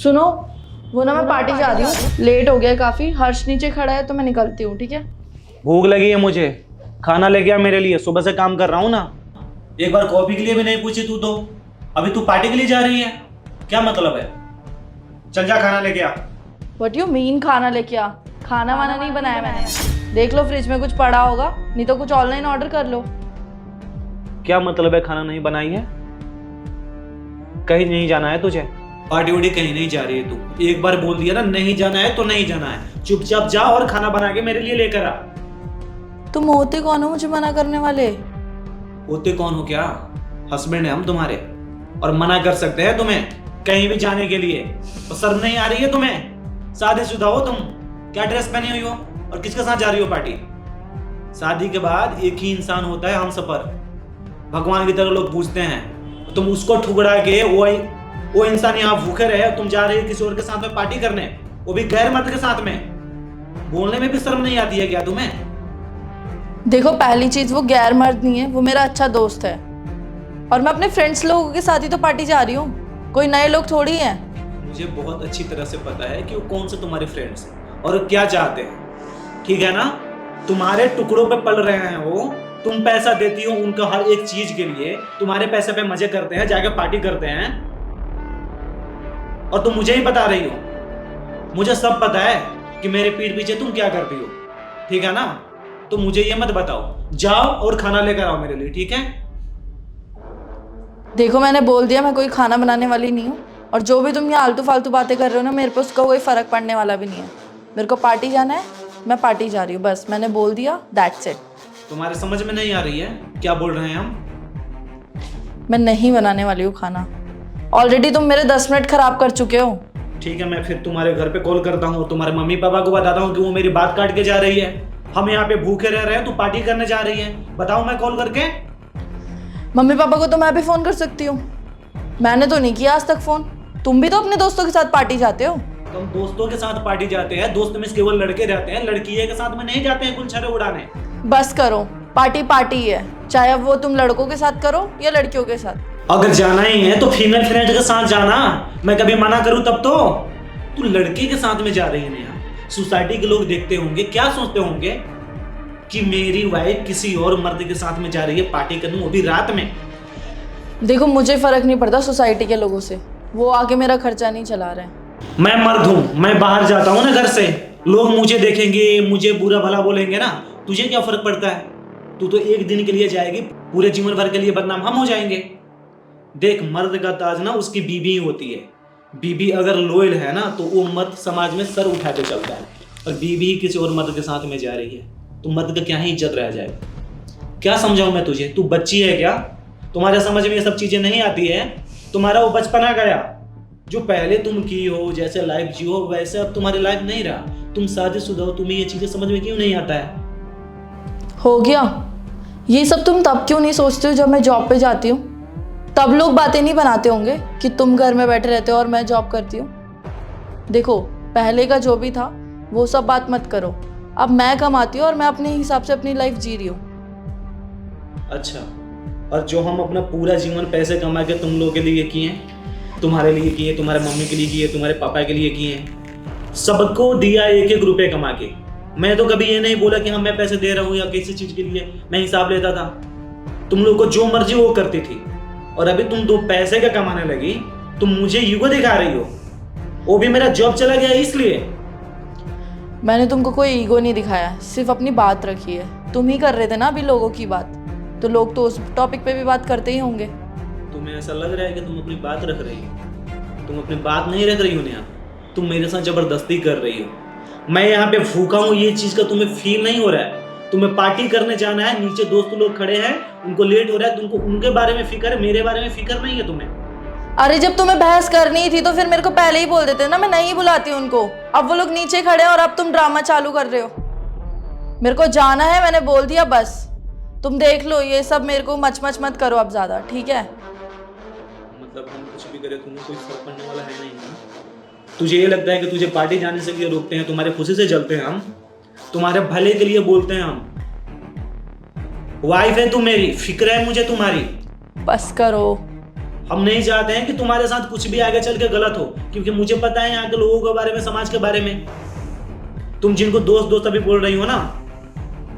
सुनो, वो ना मैं पार्टी जा रही हूँ, लेट हो गया काफी। हर्ष नीचे खड़ा है तो मैं निकलती हूँ, ठीक है? भूख लगी है मुझे, खाना लेके आ मेरे लिए। सुबह से काम कर रहा हूँ ना। एक बार कॉफी के लिए भी नहीं पूछी तू तो अभी तू पार्टी के लिए जा रही है, क्या मतलब है? चल जा खाना लेके आ। व्हाट यू मीन खाना लेके आ? खाना वाना नहीं बनाया मैंने। देख लो फ्रिज में कुछ पड़ा होगा, नहीं तो कुछ ऑनलाइन ऑर्डर कर लो। क्या मतलब है खाना नहीं बनाई है? कहीं नहीं जाना है तुझे? पार्टी वार्टी कहीं नहीं जा रही है तू। एक बार बोल दिया ना नहीं जाना है तो नहीं जाना है। चुपचाप जा और खाना बना के मेरे लिए लेकर आ। तुम होते कौन हो मुझे मना करने वाले? होते कौन हो क्या? हस्बैंड है हम तुम्हारे, और मना कर सकते हैं तुम्हें कहीं भी जाने के लिए? और शर्म नहीं आ रही है तुम्हें? शादीशुदा हो तुम, क्या ड्रेस पहनी हुई हो और किसके साथ जा रही हो पार्टी? शादी के बाद एक ही इंसान होता है हमसफर, भगवान की तरह लोग पूछते हैं। तुम उसको ठुकरा के वो इंसान यहाँ भूखे रहे, तुम जा रहे हो किसी और के साथ में पार्टी करने, वो भी गैर मर्द के साथ में। बोलने में भी शर्म नहीं आती है क्या तुम्हें? देखो, पहली चीज वो गैर मर्द नहीं है, वो मेरा अच्छा दोस्त है। और मैं अपने फ्रेंड्स लोगों के साथ ही तो पार्टी जा रही हूँ, कोई नए लोग थोड़ी हैं। मुझे बहुत अच्छी तरह से पता है कि वो कौन से तुम्हारे फ्रेंड्स हैं और क्या चाहते हैं, ठीक है ना? तुम्हारे टुकड़ों पे पल रहे हैं वो। तुम पैसा देती हो उनका हर एक चीज के लिए, तुम्हारे पैसे पे मजे करते हैं, जाके पार्टी करते हैं, और तुम मुझे ही बता रही हो। मुझे सब पता है कि मेरे पीठ पीछे तुम क्या करती हो, ठीक है ना? तो मुझे ये मत बताओ। जाओ और खाना लेकर आओ मेरे लिए, ठीक है? देखो, मैंने बोल दिया मैं कोई खाना बनाने वाली नहीं हूँ। और जो भी तुम यहाँ आलतू फालतू बातें कर रहे हो ना, मेरे पे उसका कोई फर्क पड़ने वाला भी नहीं है। मेरे को पार्टी जाना है, मैं पार्टी जा रही हूँ, बस मैंने बोल दिया, दैट्स इट। तुम्हारे समझ में नहीं आ रही है क्या बोल रहे हैं हम? मैं नहीं बनाने वाली हूँ खाना। ऑलरेडी तुम मेरे 10 मिनट खराब कर चुके हो। ठीक है, मैं फिर तुम्हारे घर पे कॉल करता हूँ, तुम्हारे मम्मी पापा को बताता हूँ कि वो मेरी बात काट के जा रही है। हम यहाँ पे भूखे रह रहे हैं, तू पार्टी करने जा रही है। बताओ मैं कॉल करके? मम्मी पापा को तो मैं भी फ़ोन कर सकती हूँ, मैंने तो नहीं किया आज तक फ़ोन। तुम भी तो अपने दोस्तों के साथ पार्टी जाते हो। तुम दोस्तों के साथ पार्टी जाते हैं, दोस्त में केवल लड़के रहते हैं, लड़कियों के साथ में नहीं जाते हैं गुलछरे उड़ाने। बस करो, पार्टी पार्टी है, चाहे अब वो तुम लड़कों के साथ करो या लड़कियों के साथ। अगर जाना ही है तो फीमेल फ्रेंड के साथ जाना। मैं कभी मना करूं तब तो? तू लड़के के साथ में जा रही है नेहा। सोसाइटी के लोग देखते होंगे, क्या सोचते होंगे कि मेरी वाइफ किसी और मर्द के साथ में जा रही है पार्टी करने, वो भी रात में। देखो, मुझे फ़र्क नहीं पड़ता सोसाइटी के लोगों से, वो आके मेरा खर्चा नहीं चला रहे हैं। मैं मर्द हूं, मैं बाहर जाता हूं ना घर से, लोग मुझे देखेंगे, मुझे बुरा भला बोलेंगे ना। तुझे क्या फर्क पड़ता है? तू तो एक दिन के लिए जाएगी, पूरे जीवन भर के लिए बदनाम हम हो जाएंगे। देख, मर्द का ताज ना उसकी बीबी ही होती है। बीबी अगर लोयल है ना तो वो मर्द समाज में सर उठा के चलता है। और बीबी ही किसी और मर्द के साथ में जा रही है तो मर्द का क्या ही इज्जत रह जाएगा? क्या समझाऊं मैं तुझे? तू बच्ची है क्या? तुम्हारे समझ में ये सब चीजें नहीं आती है? तुम्हारा वो बचपना गया जो पहले तुम की हो, जैसे लाइफ जियो वैसे अब तुम्हारी लाइफ नहीं रहा। तुम शादीशुदा हो, तुम्हें ये चीजें समझ में क्यों नहीं आता है? हो गया ये सब। तुम तब क्यों नहीं सोचते हो जब मैं जॉब पे जाती हूँ? तब लोग बातें नहीं बनाते होंगे कि तुम घर में बैठे रहते हो और मैं जॉब करती हूँ। देखो, पहले का जो भी था वो सब बात मत करो। अब मैं कमाती हूँ और मैं अपने हिसाब से अपनी लाइफ जी रही हूँ। अच्छा, और जो हम अपना पूरा जीवन पैसे कमा के तुम लोगों के लिए किए, तुम्हारे लिए किए, तुम्हारे मम्मी के लिए किए, तुम्हारे पापा के लिए किए, सबको दिया एक एक रुपए कमा के। मैं तो कभी ये नहीं बोला कि मैं पैसे दे रहा हूँ या किसी चीज के लिए मैं हिसाब लेता था। तुम लोग को जो मर्जी वो करती थी, और अभी तुम दो पैसे का कमाने लगी, तुम मुझे ईगो दिखा रही हो। वो भी मेरा जॉब चला गया इसलिए। मैंने तुमको कोई ईगो नहीं दिखाया, सिर्फ अपनी बात रखी है। तुम ही कर रहे थे ना अभी लोगों की बात, तो लोग तो उस टॉपिक पे भी बात करते ही होंगे। तुम्हें ऐसा लग रहा है कि तुम अपनी बात रख रही हो? तुम अपनी बात नहीं रख रही हो नेहा, तुम मेरे साथ जबरदस्ती कर रही हो। मैं यहाँ पे भूखा हूँ, ये चीज का तुम्हें फील नहीं हो रहा है? तुम्हें पार्टी करने जाना है, नीचे दोस्त लोग खड़े हैं, उनको लेट हो रहा है, तुमको उनके बारे में फिक्र है, मेरे बारे में फिक्र नहीं है तुम्हें? अरे जब तुम्हें बहस करनी थी तो फिर मेरे को पहले ही बोल देते ना, मैं नहीं बुलाती उनको। अब वो लोग नीचे खड़े हैं और अब तुम ड्रामा चालू कर रहे हो। मेरे को जाना है, मैंने बोल दिया, बस तुम देख लो। ये सब मेरे को मच मत करो अब ज्यादा, ठीक है? मतलब हम कुछ भी करें तुम्हें कोई फर्क पड़ने वाला है नहीं ना? तुझे ये लगता है कि तुझे पार्टी जाने से क्यों रोकते हैं? तुम्हारे खुशी से चलते हैं हम, तुम्हारे भले के लिए बोलते हैं हम। वाइफ है तू मेरी, फिक्र है मुझे तुम्हारी। बस करो, हम नहीं चाहते हैं कि तुम्हारे साथ कुछ भी आगे चल के गलत हो, क्योंकि मुझे पता है यहाँ के लोगों के बारे में, समाज के बारे में। तुम जिनको दोस्त दोस्त अभी बोल रही हो ना,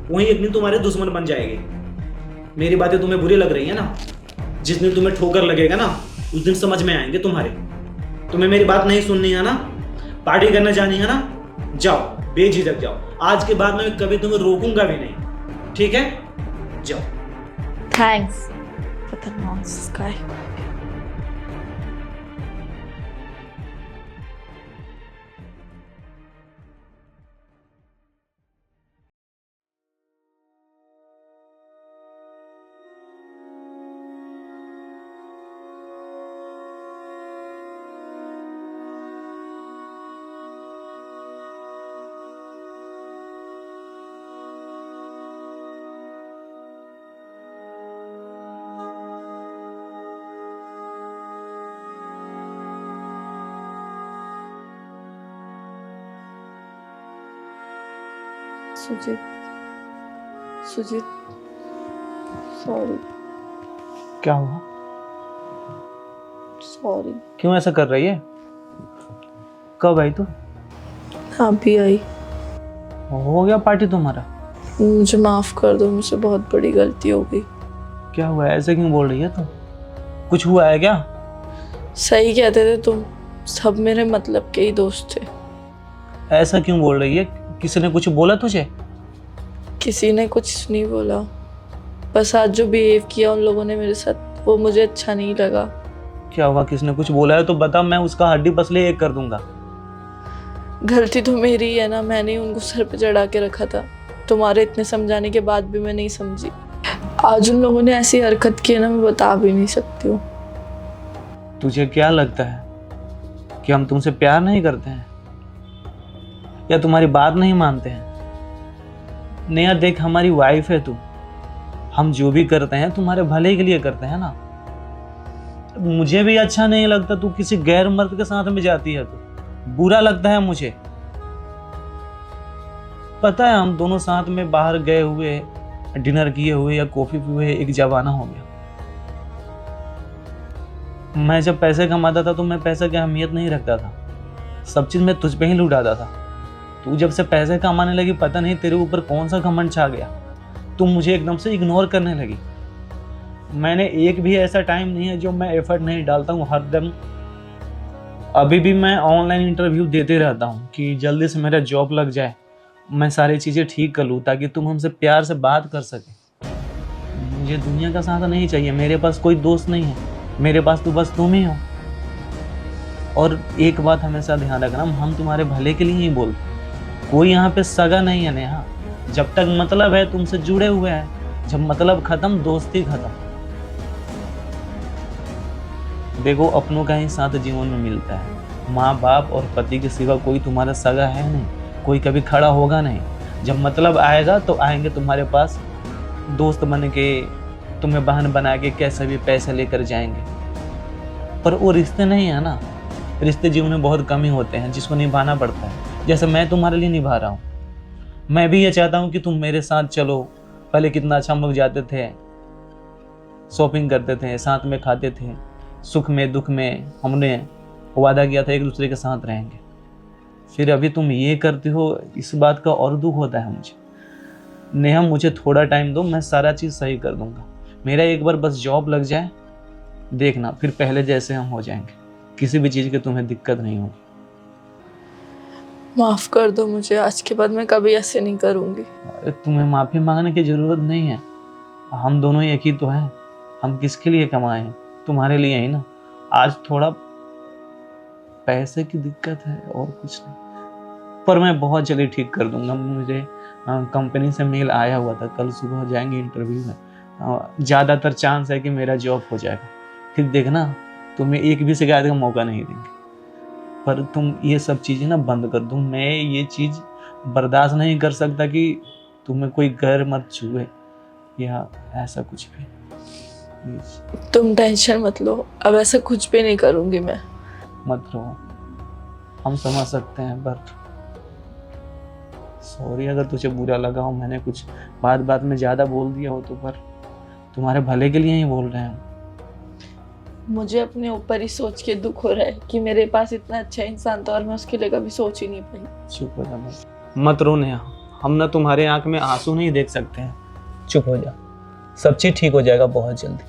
वही एक दिन तुम्हारे दुश्मन बन जाएंगे। मेरी बातें तुम्हें बुरी लग रही है ना, जिस दिन तुम्हें ठोकर लगेगा ना, उस दिन समझ में आएंगे तुम्हारे। तुम्हें मेरी बात नहीं सुननी है ना, पार्टी करने जानी है ना, जाओ, बेझिझक जाओ। आज के बाद मैं कभी तुम्हें रोकूंगा भी नहीं, ठीक है? जाओ। Thanks for the nice guy. Sujit, Sujit, sorry, क्या हुआ? सॉरी। क्यों ऐसा कर रही है? कब आई तू? अभी आई। हो गया पार्टी तुम्हारा? मुझे माफ कर दो, मुझसे बहुत बड़ी गलती हो गई। क्या हुआ? ऐसे क्यों बोल रही है तुम? कुछ हुआ है क्या? सही कहते थे तुम, सब मेरे मतलब के ही दोस्त थे। ऐसा क्यों बोल रही है? किसी ने कुछ बोला तुझे? किसी ने कुछ नहीं बोला, बस आज जो बिहेव किया उन लोगों ने मेरे साथ, वो मुझे अच्छा नहीं लगा। क्या हुआ? किसने कुछ बोला है तो बता, मैं उसका हड्डी पसली एक कर दूंगा। गलती तो मेरी ही है ना, मैंने ही उनको सर पे चढ़ा के रखा था। तुम्हारे इतने समझाने के बाद भी मैं नहीं समझी। आज उन लोगों ने ऐसी हरकत की है ना, मैं बता भी नहीं सकती हूँ। तुझे क्या लगता है कि हम तुमसे प्यार नहीं करते हैं या तुम्हारी बात नहीं मानते हैं? नेहा देख, हमारी वाइफ है तू, हम जो भी करते हैं तुम्हारे भले के लिए करते हैं ना। मुझे भी अच्छा नहीं लगता तू किसी गैर मर्द के साथ में जाती है, तो बुरा लगता है मुझे। पता है, हम दोनों साथ में बाहर गए हुए, डिनर किए हुए या कॉफी पिए हुए एक जमाना हो गया। मैं जब पैसे कमाता था तो मैं पैसे की अहमियत नहीं रखता था, सब चीज मैं तुझ पे ही लुटाता था। तू जब से पैसे कमाने लगी, पता नहीं तेरे ऊपर कौन सा घमंड छा गया, तुम मुझे एकदम से इग्नोर करने लगी। मैंने एक भी ऐसा टाइम नहीं है जो मैं एफर्ट नहीं डालता हूँ हर दिन। अभी भी मैं ऑनलाइन इंटरव्यू देते रहता हूँ कि जल्दी से मेरा जॉब लग जाए, मैं सारी चीज़ें ठीक कर लूँ ताकि तुम हमसे प्यार से बात कर सके। मुझे दुनिया का साथ नहीं चाहिए, मेरे पास कोई दोस्त नहीं है, मेरे पास तो बस तुम ही हो। और एक बात हमेशा ध्यान रखना, हम तुम्हारे भले के लिए ही बोलते, कोई यहाँ पे सगा नहीं है नेहा। जब तक मतलब है तुमसे जुड़े हुए हैं, जब मतलब खत्म दोस्ती खत्म। देखो, अपनों का ही साथ जीवन में मिलता है, माँ बाप और पति के सिवा कोई तुम्हारा सगा है नहीं, कोई कभी खड़ा होगा नहीं। जब मतलब आएगा तो आएंगे तुम्हारे पास दोस्त बन के, तुम्हें बहन बना के कैसे भी पैसे लेकर जाएंगे। पर वो रिश्ते नहीं है ना, रिश्ते जीवन में बहुत कम ही होते हैं जिसको निभाना पड़ता है, जैसे मैं तुम्हारे लिए निभा रहा हूँ। मैं भी ये चाहता हूँ कि तुम मेरे साथ चलो। पहले कितना अच्छा हम लोग जाते थे, शॉपिंग करते थे, साथ में खाते थे, सुख में दुख में हमने वादा किया था एक दूसरे के साथ रहेंगे। फिर अभी तुम ये करती हो, इस बात का और दुख होता है मुझे। नेहा, मुझे थोड़ा टाइम दो, मैं सारा चीज़ सही कर दूंगा। मेरा एक बार बस जॉब लग जाए, देखना फिर पहले जैसे हम हो जाएंगे, किसी भी चीज़ की तुम्हें दिक्कत नहीं होगी। माफ कर दो मुझे, आज के बाद मैं कभी ऐसे नहीं करूँगी। अरे तुम्हें माफ़ी मांगने की ज़रूरत नहीं है, हम दोनों एक ही तो हैं। हम किसके लिए कमाए हैं? तुम्हारे लिए ही ना। आज थोड़ा पैसे की दिक्कत है और कुछ नहीं, पर मैं बहुत जल्दी ठीक कर दूंगा। मुझे कंपनी से मेल आया हुआ था, कल सुबह जाएंगे इंटरव्यू में, ज़्यादातर चांस है कि मेरा जॉब हो जाएगा। फिर देखना, तुम्हें एक भी शिकायत का मौका नहीं देंगे। पर तुम ये सब चीज़ें ना बंद कर दो। मैं ये चीज़ बर्दाश्त नहीं कर सकता कि तुम्हें कोई गैर मत छुए या ऐसा कुछ भी। तुम टेंशन मत लो, अब ऐसा कुछ भी नहीं करूँगी मैं। मत रहो, हम समझ सकते हैं, बट सॉरी अगर तुझे बुरा लगा हो, मैंने कुछ बात में ज़्यादा बोल दिया हो तो, पर तुम्हारे भले के लिए ही बोल रहे हैं। मुझे अपने ऊपर ही सोच के दुख हो रहा है कि मेरे पास इतना अच्छा इंसान था और मैं उसके लिए कभी सोच ही नहीं पाई। चुप हो जा बस, मत रो नेहा, हम ना तुम्हारे आंख में आंसू नहीं देख सकते हैं। चुप हो जा, सब चीज़ ठीक हो जाएगा बहुत जल्दी।